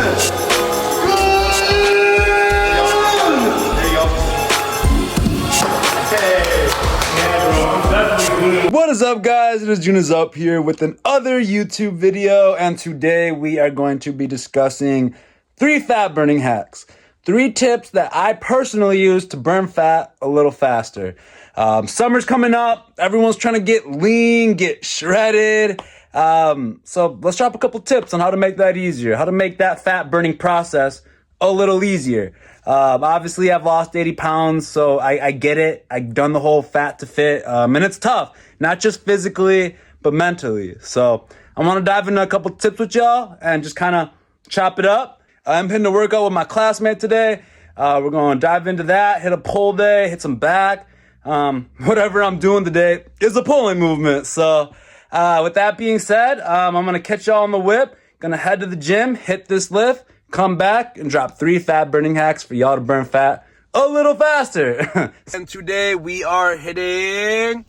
What is up, guys? It is Junas Up here with another YouTube video, and today we are going to be discussing 3 fat burning hacks. 3 tips that I personally use to burn fat a little faster. Summer's coming up. Everyone's trying to get lean, get shredded. So let's drop a couple tips on how to make that easier, how to make that fat burning process a little easier. Obviously I've lost 80 pounds, so I get it. I've done the whole fat to fit, and it's tough, not just physically, but mentally. So I want to dive into a couple tips with y'all and just kind of chop it up. I'm hitting a workout with my classmate today. We're going to dive into that, hit a pull day, hit some back. Whatever I'm doing today is a pulling movement. So with that being said, I'm going to catch y'all on the whip. Going to head to the gym, hit this lift, come back and drop 3 fat burning hacks for y'all to burn fat a little faster. And today we are hitting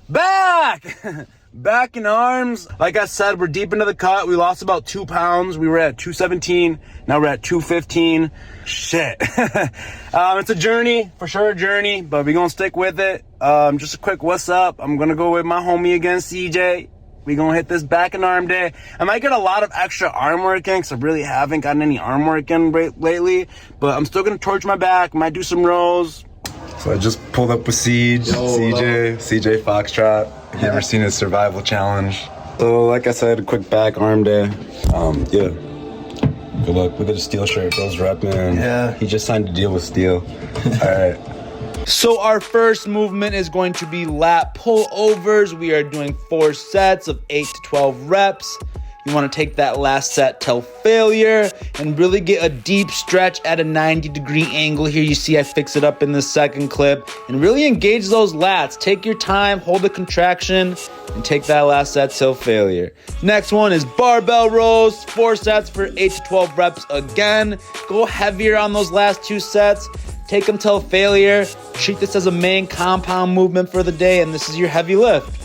back. Back and arms. Like I said, we're deep into the cut. We lost about 2 pounds. We were at 217. Now we're at 215. Shit. It's a journey, for sure a journey, but we're gonna stick with it. Just a quick what's up. I'm gonna go with my homie again, CJ. We're gonna hit this back and arm day. I might get a lot of extra arm work in because I really haven't gotten any arm work in lately, but I'm still gonna torch my back. Might do some rows. So I just pulled up with Siege, CJ Foxtrot. Have you ever seen his survival challenge? So like I said, a quick back arm day. Yeah. Good luck with the steel shirt. Those repping. Yeah. He just signed a deal with Steel. All right. So our first movement is going to be lat pullovers. We are doing 4 sets of 8 to 12 reps. You want to take that last set till failure and really get a deep stretch at a 90-degree angle. Here you see I fix it up in the second clip and really engage those lats. Take your time, hold the contraction, and take that last set till failure. Next one is barbell rows, 4 sets for 8 to 12 reps again. Go heavier on those last 2 sets. Take them till failure. Treat this as a main compound movement for the day, and this is your heavy lift.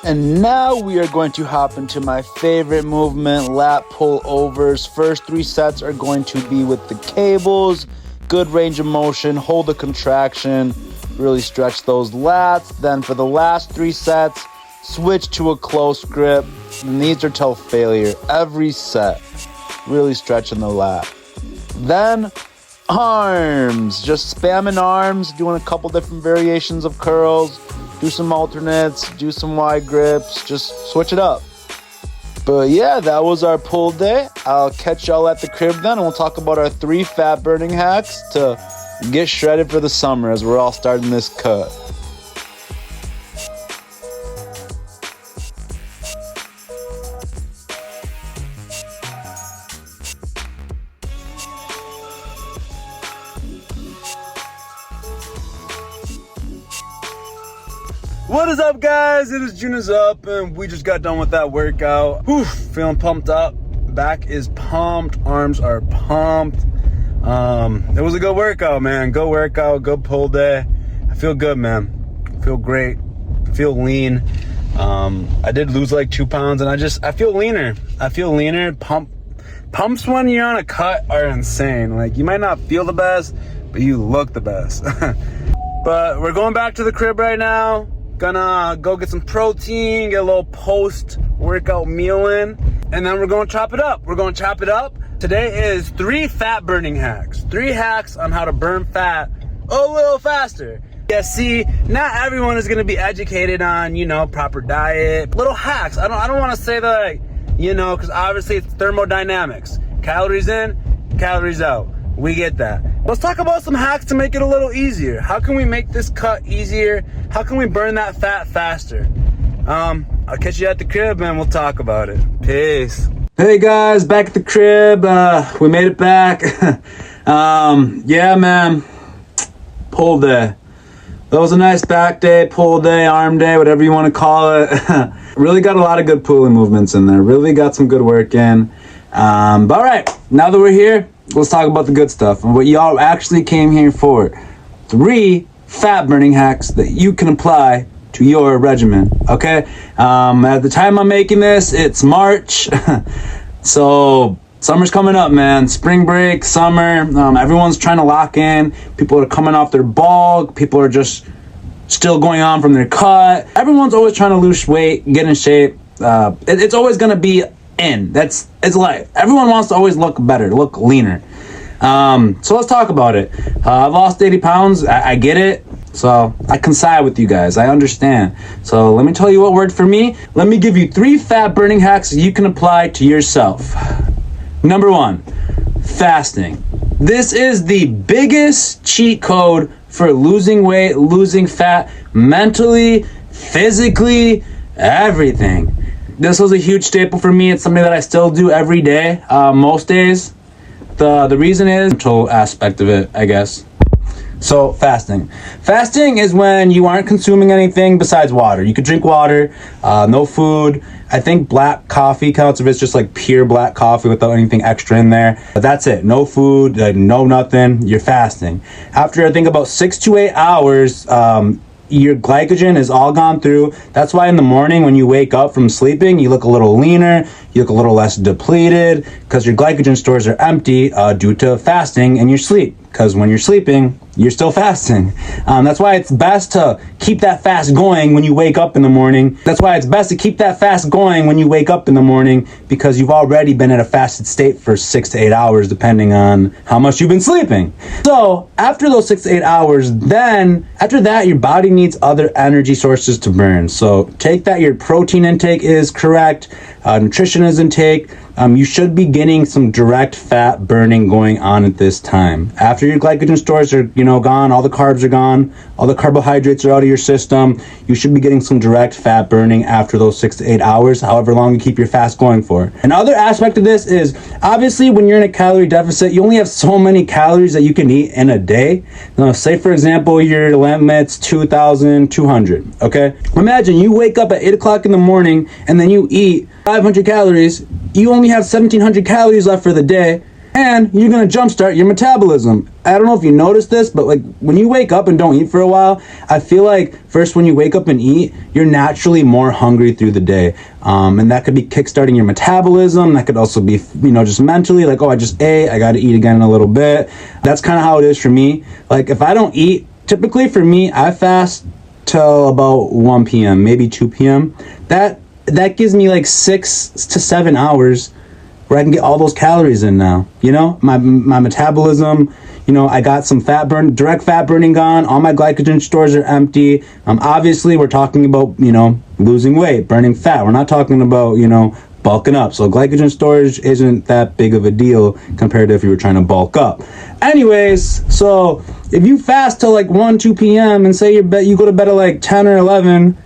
And now we are going to hop into my favorite movement, lat pullovers. First 3 sets are going to be with the cables. Good range of motion, hold the contraction, really stretch those lats. Then for the last 3 sets, switch to a close grip. And these are till failure, every set. Really stretching the lat. Then arms, just spamming arms, doing a couple different variations of curls. Do some alternates, do some wide grips, just switch it up. But yeah, that was our pull day. I'll catch y'all at the crib then, and we'll talk about our 3 fat burning hacks to get shredded for the summer as we're all starting this cut. What is up, guys? It is Junas Up, and we just got done with that workout. Whew, feeling pumped up. Back is pumped. Arms are pumped. It was a good workout, man. Good workout, good pull day. I feel good, man. I feel great. I feel lean. I did lose like 2 pounds, and I feel leaner. I feel leaner. Pumps when you're on a cut are insane. Like, you might not feel the best, but you look the best. But we're going back to the crib right now. Gonna go get some protein, get a little post-workout meal in, and then we're gonna chop it up. Today is 3 fat burning hacks. 3 hacks on how to burn fat a little faster. Yeah, see, not everyone is gonna be educated on, proper diet. Little hacks. I don't wanna say that, because obviously it's thermodynamics. Calories in, calories out. We get that. Let's talk about some hacks to make it a little easier. How can we make this cut easier? How can we burn that fat faster? I'll catch you at the crib and we'll talk about it. Peace. Hey guys, back at the crib. We made it back. Yeah, man. Pull day. That was a nice back day, pull day, arm day, whatever you want to call it. Really got a lot of good pulling movements in there. Really got some good work in. But all right, now that we're here, let's talk about the good stuff and what y'all actually came here for. 3 fat burning hacks that you can apply to your regimen, okay? At the time I'm making this, it's March. So Summer's coming up, man. Spring break, summer. Everyone's trying to lock in. People are coming off their bulk. People are just still going on from their cut. Everyone's always trying to lose weight, get in shape. It's always going to be in. It's life. Everyone wants to always look better, look leaner. So let's talk about it. I've lost 80 pounds. I get it. So I can side with you guys. I understand. So let me tell you what worked for me. Let me give you 3 fat burning hacks you can apply to yourself. Number 1, fasting. This is the biggest cheat code for losing weight, losing fat, mentally, physically, everything. This was a huge staple for me. It's something that I still do every day, most days. The reason is the mental aspect of it, I guess. So fasting. Fasting is when you aren't consuming anything besides water. You could drink water, no food. I think black coffee counts if it's just like pure black coffee without anything extra in there. But that's it. No food, no nothing. You're fasting. After I think about 6 to 8 hours, your glycogen is all gone through. That's why in the morning when you wake up from sleeping, you look a little leaner, you look a little less depleted, because your glycogen stores are empty due to fasting in your sleep. Because when you're sleeping, you're still fasting. That's why it's best to keep that fast going when you wake up in the morning. That's why it's best to keep that fast going when you wake up in the morning, because you've already been at a fasted state for 6 to 8 hours, depending on how much you've been sleeping. So after those 6 to 8 hours, then after that, your body needs other energy sources to burn. So take that your protein intake is correct, nutrition is intake. You should be getting some direct fat burning going on at this time. After your glycogen stores are, gone, all the carbs are gone, all the carbohydrates are out of your system, you should be getting some direct fat burning after those 6 to 8 hours, however long you keep your fast going for. Another aspect of this is, obviously, when you're in a calorie deficit, you only have so many calories that you can eat in a day. Now, say, for example, your limit's 2,200, okay? Imagine you wake up at 8 o'clock in the morning and then you eat 500 calories. You only have 1,700 calories left for the day, and you're gonna jumpstart your metabolism. I don't know if you noticed this, but like when you wake up and don't eat for a while, I feel like first when you wake up and eat, you're naturally more hungry through the day. And that could be kickstarting your metabolism. That could also be, just mentally like, oh, I just ate, I gotta eat again in a little bit. That's kind of how it is for me. Like if I don't eat, typically for me, I fast till about 1 p.m., maybe 2 p.m. That gives me like 6 to 7 hours where I can get all those calories in now. My metabolism, I got some direct fat burning gone. All my glycogen stores are empty. Obviously we're talking about, losing weight, burning fat. We're not talking about, bulking up. So glycogen storage isn't that big of a deal compared to if you were trying to bulk up. Anyways, so if you fast till like 1, 2 p.m. and say you go to bed at like 10 or 11,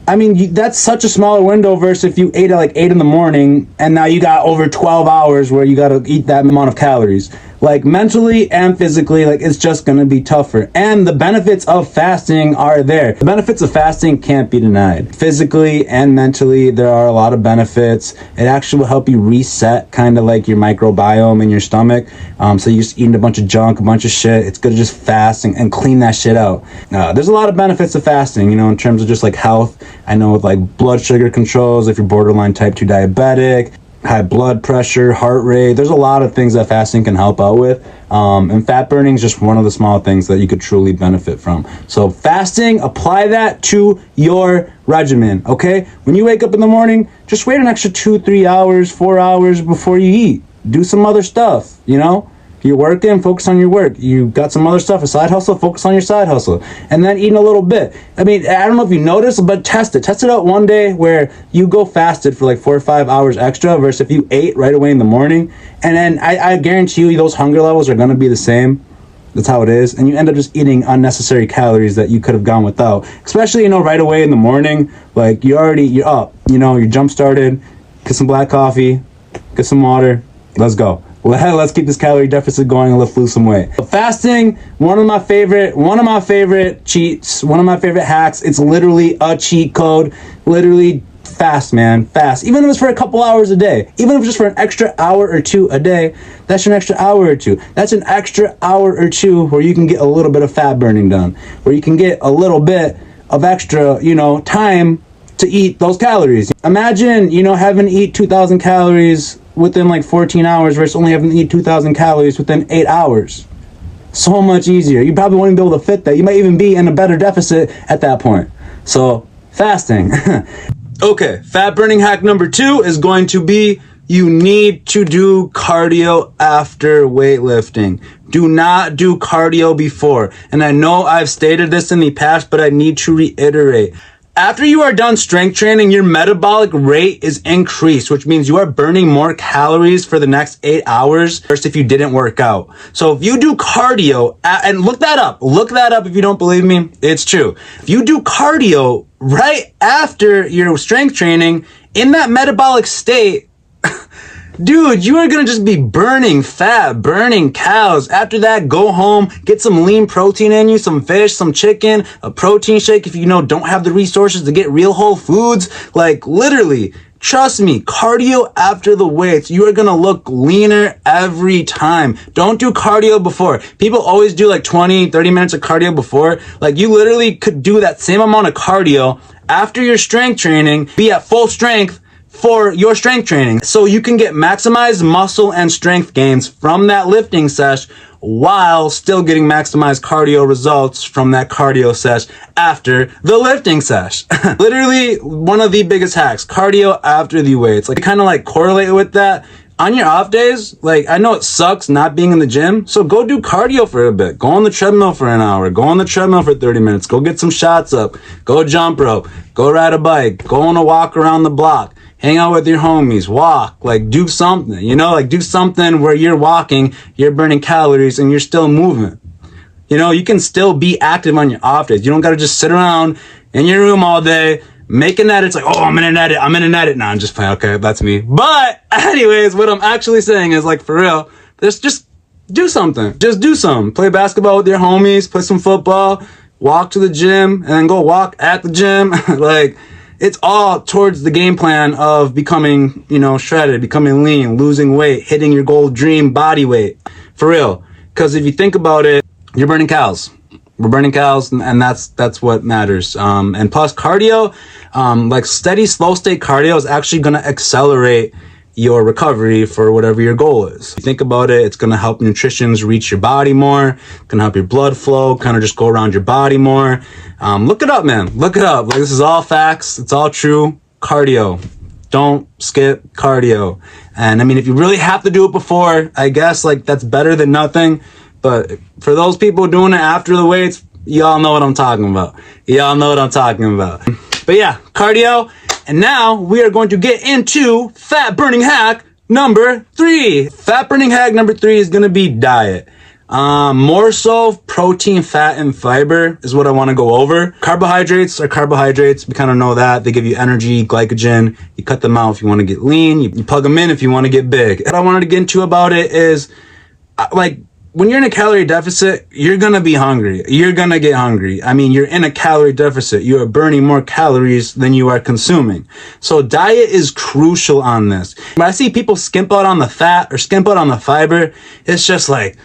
I mean, that's such a smaller window versus if you ate at like 8 in the morning and now you got over 12 hours where you got to eat that amount of calories. Like mentally and physically, like it's just going to be tougher. And the benefits of fasting are there. The benefits of fasting can't be denied. Physically and mentally, there are a lot of benefits. It actually will help you reset kind of like your microbiome in your stomach. So you're just eating a bunch of junk, a bunch of shit. It's good to just fast and clean that shit out. There's a lot of benefits of fasting, in terms of just like health. I know with like blood sugar controls, if you're borderline type 2 diabetic, high blood pressure, heart rate. There's a lot of things that fasting can help out with. And fat burning is just one of the small things that you could truly benefit from. So fasting, apply that to your regimen, okay? When you wake up in the morning, just wait an extra 2, 3 hours, 4 hours before you eat. Do some other stuff, You're working, focus on your work. You got some other stuff, a side hustle, focus on your side hustle. And then eating a little bit. I mean, I don't know if you noticed, but test it. Test it out one day where you go fasted for like 4 or 5 hours extra versus if you ate right away in the morning. And then I guarantee you those hunger levels are going to be the same. That's how it is. And you end up just eating unnecessary calories that you could have gone without. Especially, right away in the morning. Like you're up, you're jump started. Get some black coffee, get some water. Let's go. Let's keep this calorie deficit going and let's lose some weight. Fasting, one of my favorite cheats, one of my favorite hacks. It's literally a cheat code. Literally fast, man, fast. Even if it's for a couple hours a day, even if it's just for an extra hour or 2 a day, that's an extra hour or 2. That's an extra hour or 2 where you can get a little bit of fat burning done, where you can get a little bit of extra, time to eat those calories. Imagine, having to eat 2,000 calories within like 14 hours versus only having to eat 2,000 calories within 8 hours. So much easier. You probably won't even be able to fit that. You might even be in a better deficit at that point. So, fasting. Okay, fat burning hack number 2 is going to be you need to do cardio after weightlifting. Do not do cardio before. And I know I've stated this in the past, but I need to reiterate. After you are done strength training, your metabolic rate is increased, which means you are burning more calories for the next 8 hours versus if you didn't work out. So if you do cardio, and look that up if you don't believe me, it's true. If you do cardio right after your strength training, in that metabolic state, dude, you are going to just be burning fat, burning calories. After that, go home, get some lean protein in you, some fish, some chicken, a protein shake if you don't have the resources to get real whole foods. Like literally, trust me, cardio after the weights, you are going to look leaner every time. Don't do cardio before. People always do like 20, 30 minutes of cardio before. Like you literally could do that same amount of cardio after your strength training, be at full strength for your strength training. So you can get maximized muscle and strength gains from that lifting sesh while still getting maximized cardio results from that cardio sesh after the lifting sesh. Literally one of the biggest hacks, cardio after the weights. Like kind of like correlate with that. On your off days, like I know it sucks not being in the gym, so go do cardio for a bit. Go on the treadmill for an hour. Go on the treadmill for 30 minutes. Go get some shots up. Go jump rope. Go ride a bike. Go on a walk around the block. Hang out with your homies, walk, like do something, like do something where you're walking, you're burning calories and you're still moving. You can still be active on your off days. You don't got to just sit around in your room all day making edits like, oh, I'm in an edit. Nah, I'm just playing. Okay, that's me. But anyways, what I'm actually saying is like, for real, just do something. Just do something. Play basketball with your homies, play some football, walk to the gym and then go walk at the gym. Like, it's all towards the game plan of becoming, shredded, becoming lean, losing weight, hitting your goal dream body weight. For real. Because if you think about it, you're burning calories. We're burning calories, and that's what matters. And plus cardio, like steady, slow state cardio is actually going to accelerate your recovery for whatever your goal is. If you think about it, it's going to help nutritions reach your body more, going to help your blood flow, kind of just go around your body more. Look it up, man. Look it up. Like, this is all facts. It's all true. Cardio. Don't skip cardio. And I mean, if you really have to do it before, I guess like that's better than nothing. But for those people doing it after the weights, y'all know what I'm talking about. But yeah, cardio. And now we are going to get into fat burning hack number 3. Fat burning hack number 3 is going to be diet. More so protein, fat, and fiber is what I want to go over. Carbohydrates are carbohydrates. We kind of know that. They give you energy, glycogen. You cut them out if you want to get lean. You plug them in if you want to get big. What I wanted to get into about it is when you're in a calorie deficit, you're going to be hungry. You're going to get hungry. I mean, you're in a calorie deficit. You are burning more calories than you are consuming. So diet is crucial on this. When I see people skimp out on the fat or skimp out on the fiber, it's just like,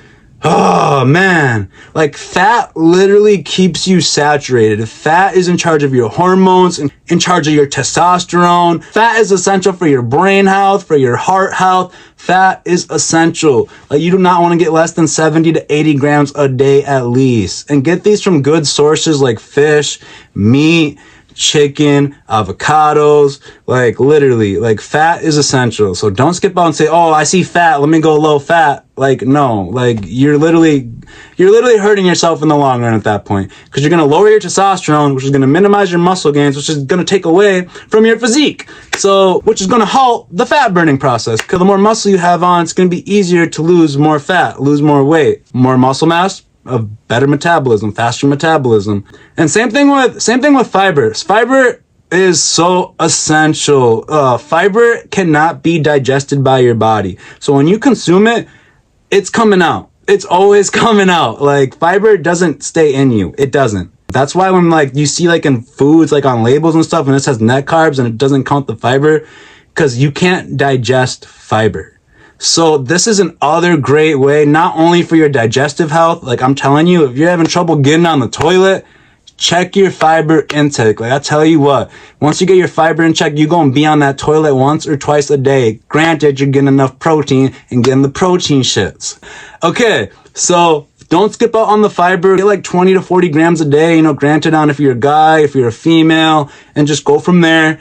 oh man, like fat literally keeps you saturated. Fat is in charge of your hormones, in charge of your testosterone. Fat is essential for your brain health, for your heart health. Fat is essential. Like, you do not want to get less than 70 to 80 grams a day at least. And get these from good sources like fish, meat, chicken, avocados. Like, literally, like, fat is essential. So don't skip out and say, oh, I see fat, let me go low fat. Like, no, like, you're literally hurting yourself in the long run at that point, because you're going to lower your testosterone, which is going to minimize your muscle gains, which is going to take away from your physique. So, which is going to halt the fat burning process, because the more muscle you have on, it's going to be easier to lose more fat, lose more weight, more muscle mass, of better metabolism, faster metabolism. And same thing with fibers. Fiber is so essential. Fiber cannot be digested by your body. So when you consume it, it's coming out. It's always coming out. Like, fiber doesn't stay in you. It doesn't. That's why when like you see like in foods, like on labels and stuff, and it says net carbs and it doesn't count the fiber, because you can't digest fiber. So this is another great way, not only for your digestive health. Like, I'm telling you, if you're having trouble getting on the toilet, check your fiber intake. Like I tell you what, once you get your fiber in check, you're going to be on that toilet once or twice a day. Granted, you're getting enough protein and getting the protein shits. Okay, so don't skip out on the fiber. Get like 20 to 40 grams a day, granted on if you're a guy, if you're a female, and just go from there.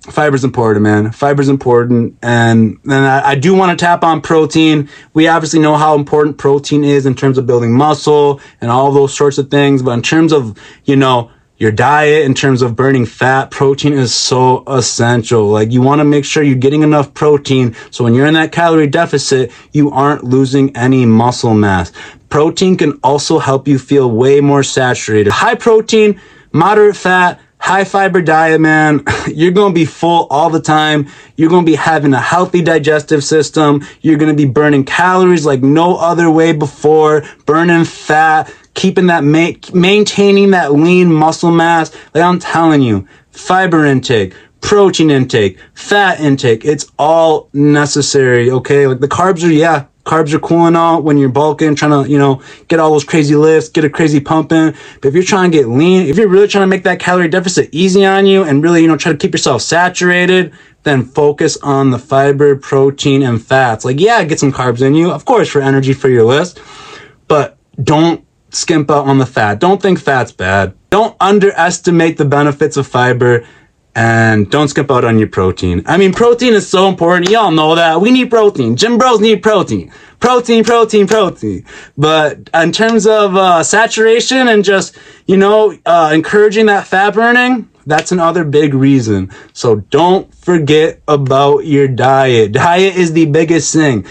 Fiber's important, man. Fiber's important. And then I do want to tap on protein. We obviously know how important protein is in terms of building muscle and all those sorts of things. But in terms of, your diet, in terms of burning fat, protein is so essential. Like you want to make sure you're getting enough protein. So when you're in that calorie deficit, you aren't losing any muscle mass. Protein can also help you feel way more saturated. High protein, moderate fat, high fiber diet, man. You're going to be full all the time. You're going to be having a healthy digestive system. You're going to be burning calories like no other way before, burning fat, keeping that, maintaining that lean muscle mass. Like I'm telling you, fiber intake, protein intake, fat intake, it's all necessary. Okay. Like the carbs are cool and all when you're bulking, trying to, get all those crazy lifts, get a crazy pumping. But if you're trying to get lean, if you're really trying to make that calorie deficit easy on you and really, try to keep yourself saturated, then focus on the fiber, protein, and fats. Like, yeah, get some carbs in you, of course, for energy for your list, but don't skimp out on the fat. Don't think fat's bad. Don't underestimate the benefits of fiber. And don't skip out on your protein. I mean, protein is so important. Y'all know that. We need protein. Gym bros need protein. Protein. But in terms of saturation and just, encouraging that fat burning, that's another big reason. So don't forget about your diet. Diet is the biggest thing.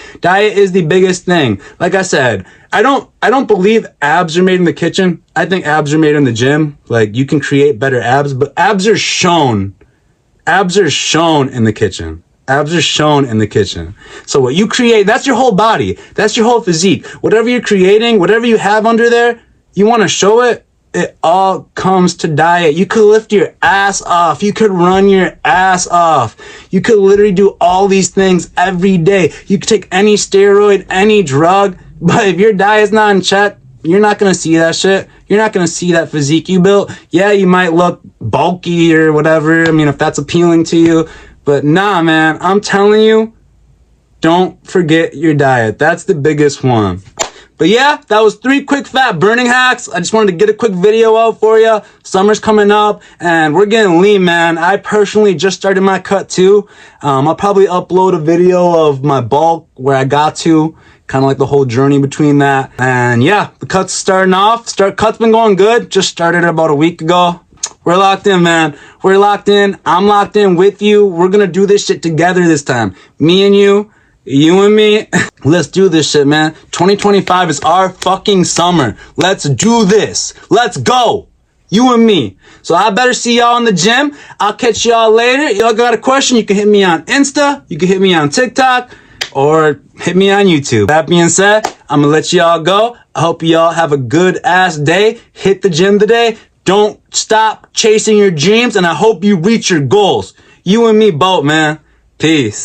Like I said, I don't believe abs are made in the kitchen. I think abs are made in the gym. Like you can create better abs, but abs are shown in the kitchen. So what you create, that's your whole body. That's your whole physique. Whatever you're creating, whatever you have under there, you want to show it. It all comes to diet. You could lift your ass off. You could run your ass off. You could literally do all these things every day. You could take any steroid, any drug, but if your diet's not in check, you're not going to see that shit. You're not going to see that physique you built. Yeah, you might look bulky or whatever. I mean, if that's appealing to you, but nah, man, I'm telling you, don't forget your diet. That's the biggest one. But yeah, that was 3 quick fat burning hacks. I just wanted to get a quick video out for you. Summer's coming up and we're getting lean, man. I personally just started my cut too. I'll probably upload a video of my bulk where I got to, kind of like the whole journey between that. And yeah, the cut's starting off. Cut's been going good. Just started about a week ago. We're locked in, man. We're locked in. I'm locked in with you. We're going to do this shit together this time. Me and you and me. Let's do this shit, man. 2025 is our fucking summer. Let's do this. Let's go. You and me. So I better see y'all in the gym. I'll catch y'all later. Y'all got a question? You can hit me on Insta. You can hit me on TikTok or hit me on YouTube. That being said, I'm going to let y'all go. I hope y'all have a good ass day. Hit the gym today. Don't stop chasing your dreams. And I hope you reach your goals. You and me both, man. Peace.